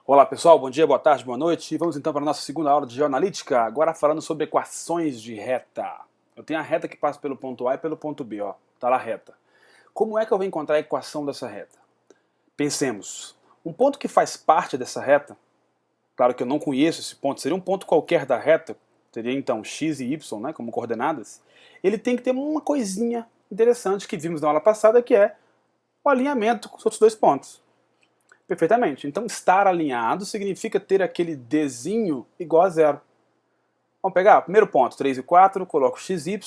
Olá pessoal, bom dia, boa tarde, boa noite. Vamos então para a nossa segunda aula de geoanalítica, agora falando sobre equações de reta. Eu tenho a reta que passa pelo ponto A e pelo ponto B, ó, tá lá a reta. Como é que eu vou encontrar a equação dessa reta? Pensemos, um ponto que faz parte dessa reta, claro que eu não conheço esse ponto, seria um ponto qualquer da reta, teria então x e y, né, como coordenadas, ele tem que ter uma coisinha interessante que vimos na aula passada, que é o alinhamento com os outros dois pontos. Perfeitamente. Então, estar alinhado significa ter aquele Dzinho igual a zero. Vamos pegar o primeiro ponto, 3 e 4, coloca o xy,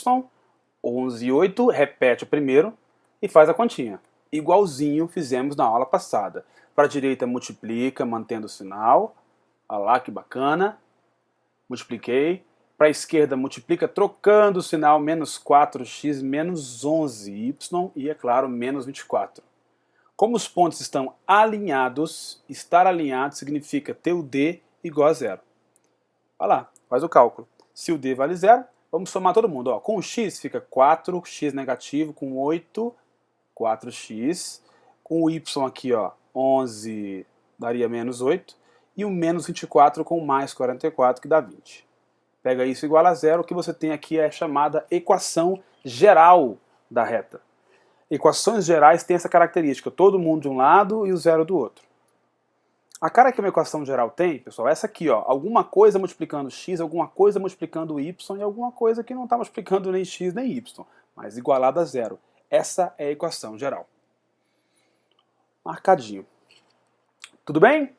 11 e 8, repete o primeiro e faz a continha. Igualzinho fizemos na aula passada. Para a direita, multiplica, mantendo o sinal. Olha lá que bacana. Multipliquei. Para a esquerda, multiplica, trocando o sinal, menos 4x menos 11y e, é claro, menos 24. Como os pontos estão alinhados, estar alinhado significa ter o D igual a zero. Vai lá, faz o cálculo. Se o D vale zero, vamos somar todo mundo. Ó, com o x fica 4x negativo, com 8, 4x. Com o y aqui, ó, 11 daria menos 8. E o menos 24 com mais 44, que dá 20. Pega isso igual a zero, o que você tem aqui é a chamada equação geral da reta. Equações gerais têm essa característica, todo mundo de um lado e o zero do outro. A cara que uma equação geral tem, pessoal, é essa aqui, ó, alguma coisa multiplicando x, alguma coisa multiplicando y e alguma coisa que não está multiplicando nem x nem y, mas igualada a zero. Essa é a equação geral. Marcadinho. Tudo bem?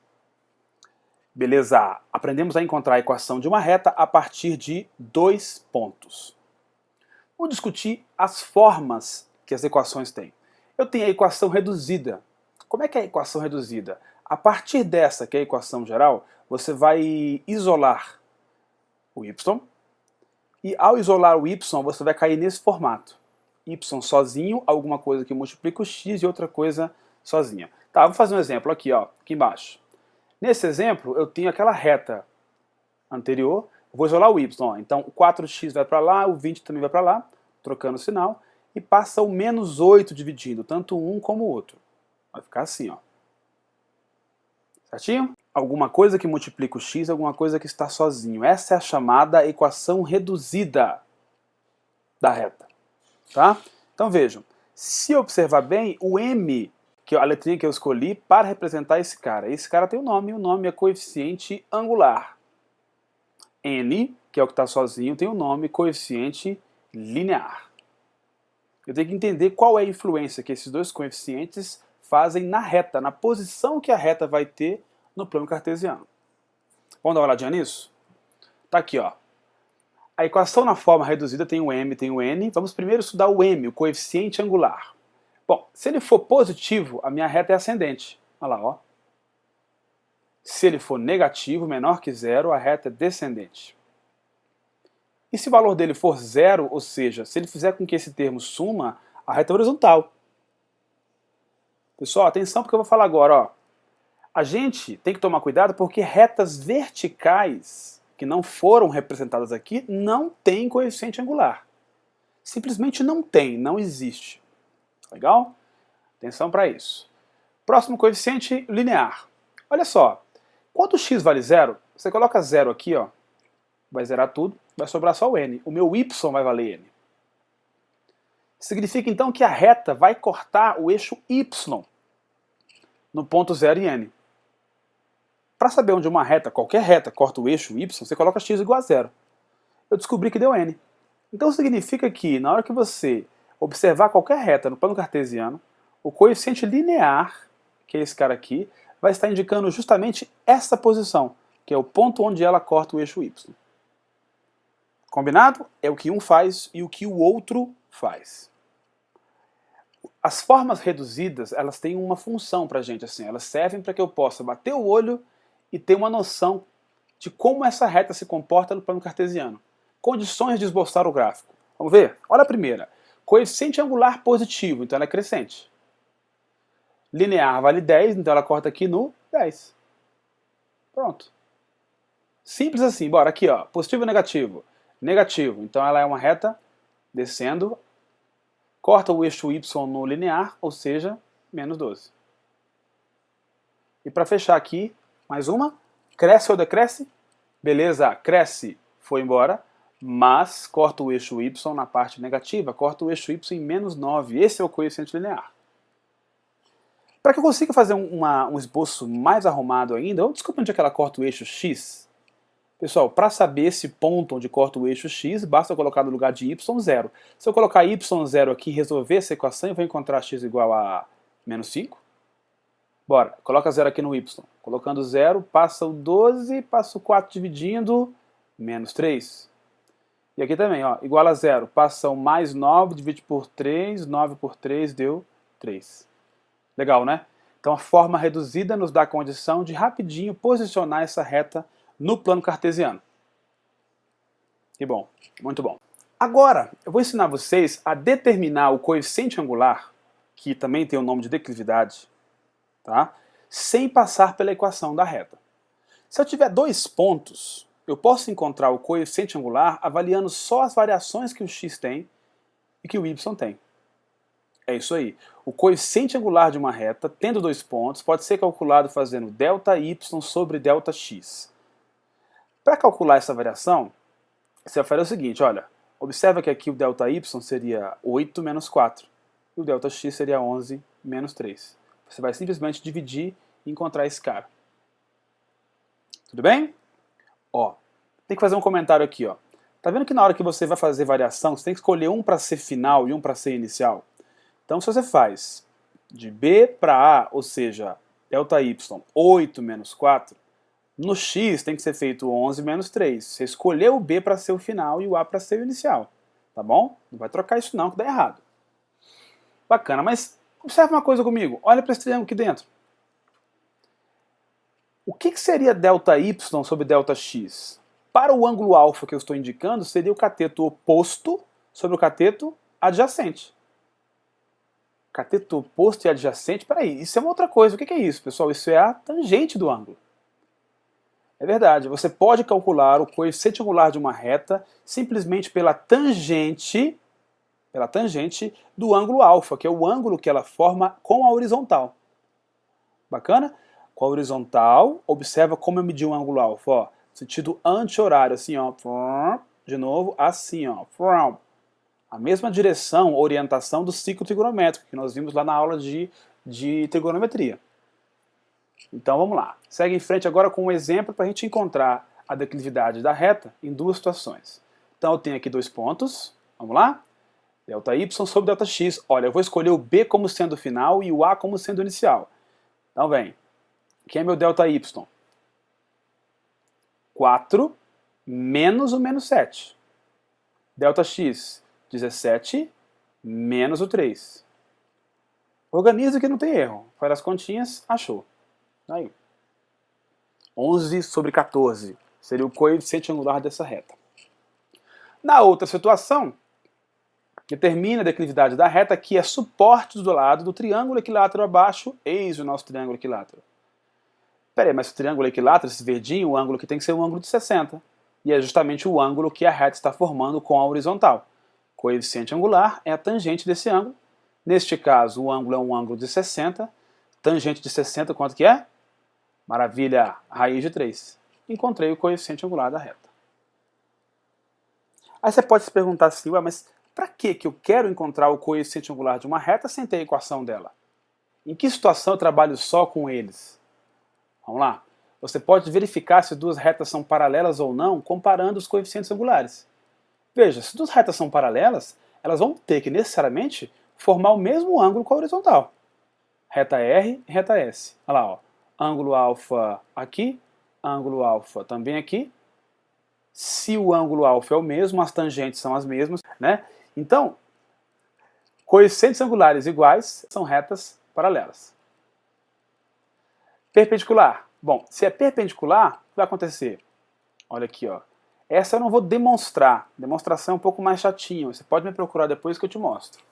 Beleza, aprendemos a encontrar a equação de uma reta a partir de dois pontos. Vamos discutir as formas que as equações têm. Eu tenho a equação reduzida. Como é que é a equação reduzida? A partir dessa, que é a equação geral, você vai isolar o y, e ao isolar o y, você vai cair nesse formato. Y sozinho, alguma coisa que multiplica o x e outra coisa sozinha. Tá, vou fazer um exemplo aqui, ó, aqui embaixo. Nesse exemplo, eu tenho aquela reta anterior, vou isolar o y, ó, então o 4x vai para lá, o 20 também vai para lá, trocando o sinal, e passa o menos 8 dividindo, tanto um como o outro. Vai ficar assim, ó. Certinho? Alguma coisa que multiplica o x, alguma coisa que está sozinho. Essa é a chamada equação reduzida da reta. Tá? Então vejam, se observar bem, o m, que é a letrinha que eu escolhi para representar esse cara tem um nome, o nome é coeficiente angular. N, que é o que está sozinho, tem o nome coeficiente linear. Eu tenho que entender qual é a influência que esses dois coeficientes fazem na reta, na posição que a reta vai ter no plano cartesiano. Vamos dar uma olhadinha nisso? Tá aqui, ó. A equação na forma reduzida tem o m, tem o n. Vamos primeiro estudar o m, o coeficiente angular. Bom, se ele for positivo, a minha reta é ascendente. Olha lá, ó. Se ele for negativo, menor que zero, a reta é descendente. E se o valor dele for zero, ou seja, se ele fizer com que esse termo suma, a reta é horizontal. Pessoal, atenção porque eu vou falar agora, ó. A gente tem que tomar cuidado porque retas verticais que não foram representadas aqui não têm coeficiente angular. Simplesmente não tem, não existe. Legal? Atenção para isso. Próximo coeficiente linear. Olha só, quando o x vale zero, você coloca zero aqui, ó, vai zerar tudo, vai sobrar só o n. O meu y vai valer n. Significa então que a reta vai cortar o eixo y no ponto 0 e n. Para saber onde uma reta, qualquer reta, corta o eixo y, você coloca x igual a zero. Eu descobri que deu n. Então significa que na hora que você observar qualquer reta no plano cartesiano, o coeficiente linear, que é esse cara aqui, vai estar indicando justamente essa posição, que é o ponto onde ela corta o eixo y. Combinado? É o que um faz e o que o outro faz. As formas reduzidas, elas têm uma função pra gente, assim, elas servem para que eu possa bater o olho e ter uma noção de como essa reta se comporta no plano cartesiano. Condições de esboçar o gráfico. Vamos ver? Olha a primeira. Coeficiente angular positivo, então ela é crescente. Linear vale 10, então ela corta aqui no 10. Pronto. Simples assim. Bora, aqui, ó. Positivo ou negativo? Negativo, então ela é uma reta descendo, corta o eixo y no linear, ou seja, menos 12. E para fechar aqui, Mais uma. Cresce ou decresce? Beleza, cresce, foi embora, mas corta o eixo y na parte negativa, corta o eixo y em menos 9. Esse é o coeficiente linear. Para que eu consiga fazer um esboço mais arrumado ainda, eu descobri onde é que ela corta o eixo x. Pessoal, para saber esse ponto onde corta o eixo x, basta eu colocar no lugar de y 0. Se eu colocar y 0 aqui e resolver essa equação, eu vou encontrar x igual a menos 5. Bora, coloca 0 aqui no y. Colocando 0, passa o 12, passa o 4 dividindo, menos 3. E aqui também, ó, igual a 0, passa o mais 9, divide por 3, 9 por 3 deu 3. Legal, né? Então a forma reduzida nos dá a condição de rapidinho posicionar essa reta no plano cartesiano. Que bom, muito bom. Agora, eu vou ensinar vocês a determinar o coeficiente angular, que também tem o nome de declividade, tá? Sem passar pela equação da reta. Se eu tiver dois pontos, eu posso encontrar o coeficiente angular avaliando só as variações que o x tem e que o y tem. É isso aí. O coeficiente angular de uma reta, tendo dois pontos, pode ser calculado fazendo ΔY sobre ΔX. Para calcular essa variação, você vai fazer o seguinte, olha, observa que aqui o ΔY seria 8 menos 4, e o ΔX seria 11 menos 3. Você vai simplesmente dividir e encontrar esse cara. Tudo bem? Ó, tem que fazer um comentário aqui, ó. Tá vendo que na hora que você vai fazer variação, você tem que escolher um para ser final e um para ser inicial? Então, se você faz de B para A, ou seja, ΔY 8 menos 4, no x tem que ser feito 11 menos 3. Você escolheu o B para ser o final e o A para ser o inicial. Tá bom? Não vai trocar isso não, que dá errado. Bacana, mas observe uma coisa comigo. Olha para esse triângulo aqui dentro. O que seria ΔY sobre ΔX? Para o ângulo alfa que eu estou indicando, seria o cateto oposto sobre o cateto adjacente. Cateto oposto e adjacente, peraí, isso é uma outra coisa. O que é isso, pessoal? Isso é a tangente do ângulo. É verdade, você pode calcular o coeficiente angular de uma reta simplesmente pela tangente do ângulo alfa, que é o ângulo que ela forma com a horizontal. Bacana? Com a horizontal, observa como eu medi o ângulo alfa, ó, sentido anti-horário, assim, ó, de novo, assim, ó, a mesma direção, orientação do ciclo trigonométrico que nós vimos lá na aula de trigonometria. Então vamos lá. Segue em frente agora com um exemplo para a gente encontrar a declividade da reta em duas situações. Então eu tenho aqui dois pontos. Vamos lá? ΔY sobre ΔX. Olha, eu vou escolher o B como sendo o final e o A como sendo o inicial. Então vem. Quem é meu ΔY? 4 menos o menos 7. ΔX, 17 menos o 3. Organiza que não tem erro. Faz as continhas, achou. Aí. 11 sobre 14 seria o coeficiente angular dessa reta. Na outra situação, determina a declividade da reta que é suporte do lado do triângulo equilátero abaixo, eis o nosso triângulo equilátero. Peraí, mas o triângulo equilátero, esse verdinho, o ângulo que tem que ser um ângulo de 60. E é justamente o ângulo que a reta está formando com a horizontal. Coeficiente angular é a tangente desse ângulo. Neste caso, o ângulo é um ângulo de 60. Tangente de 60, quanto que é? Maravilha, raiz de 3. Encontrei o coeficiente angular da reta. Aí você pode se perguntar assim, ué, mas para que eu quero encontrar o coeficiente angular de uma reta sem ter a equação dela? Em que situação eu trabalho só com eles? Vamos lá. Você pode verificar se duas retas são paralelas ou não comparando os coeficientes angulares. Veja, se duas retas são paralelas, elas vão ter que necessariamente formar o mesmo ângulo com a horizontal. Reta R e reta S. Olha lá, ó. Ângulo alfa aqui, ângulo alfa também aqui. Se o ângulo alfa é o mesmo, as tangentes são as mesmas, né? Então, coeficientes angulares iguais são retas paralelas. Perpendicular. Bom, se é perpendicular, o que vai acontecer? Olha aqui, ó. Essa eu não vou demonstrar. Demonstração é um pouco mais chatinho. Você pode me procurar depois que eu te mostro.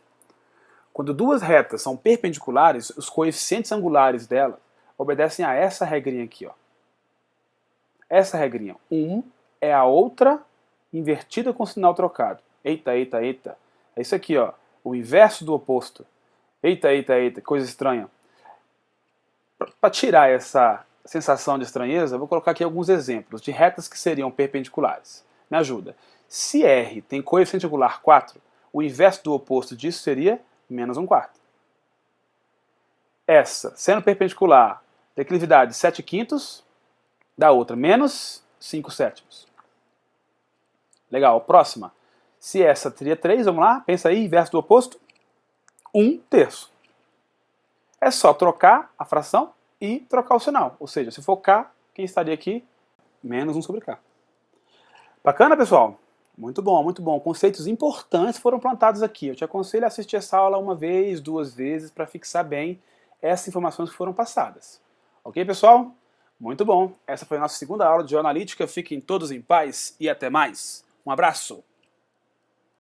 Quando duas retas são perpendiculares, os coeficientes angulares delas obedecem a essa regrinha aqui, ó. Essa regrinha. Um é a outra invertida com sinal trocado. Eita, eita, eita. É isso aqui, ó. O inverso do oposto. Eita, eita, eita. Coisa estranha. Para tirar essa sensação de estranheza, eu vou colocar aqui alguns exemplos de retas que seriam perpendiculares. Me ajuda. Se R tem coeficiente angular 4, o inverso do oposto disso seria menos 1/4. Essa, sendo perpendicular, declividade 7/5, da outra menos 5/7. Legal, próxima. Se essa teria 3, vamos lá, pensa aí, inverso do oposto, 1/3. É só trocar a fração e trocar o sinal. Ou seja, se for K, quem estaria aqui? Menos 1/K. Bacana, pessoal? Muito bom, muito bom. Conceitos importantes foram plantados aqui. Eu te aconselho a assistir essa aula uma vez, 2 vezes, para fixar bem essas informações que foram passadas. Ok, pessoal? Muito bom. Essa foi a nossa segunda aula de geoanalítica. Fiquem todos em paz e até mais. Um abraço!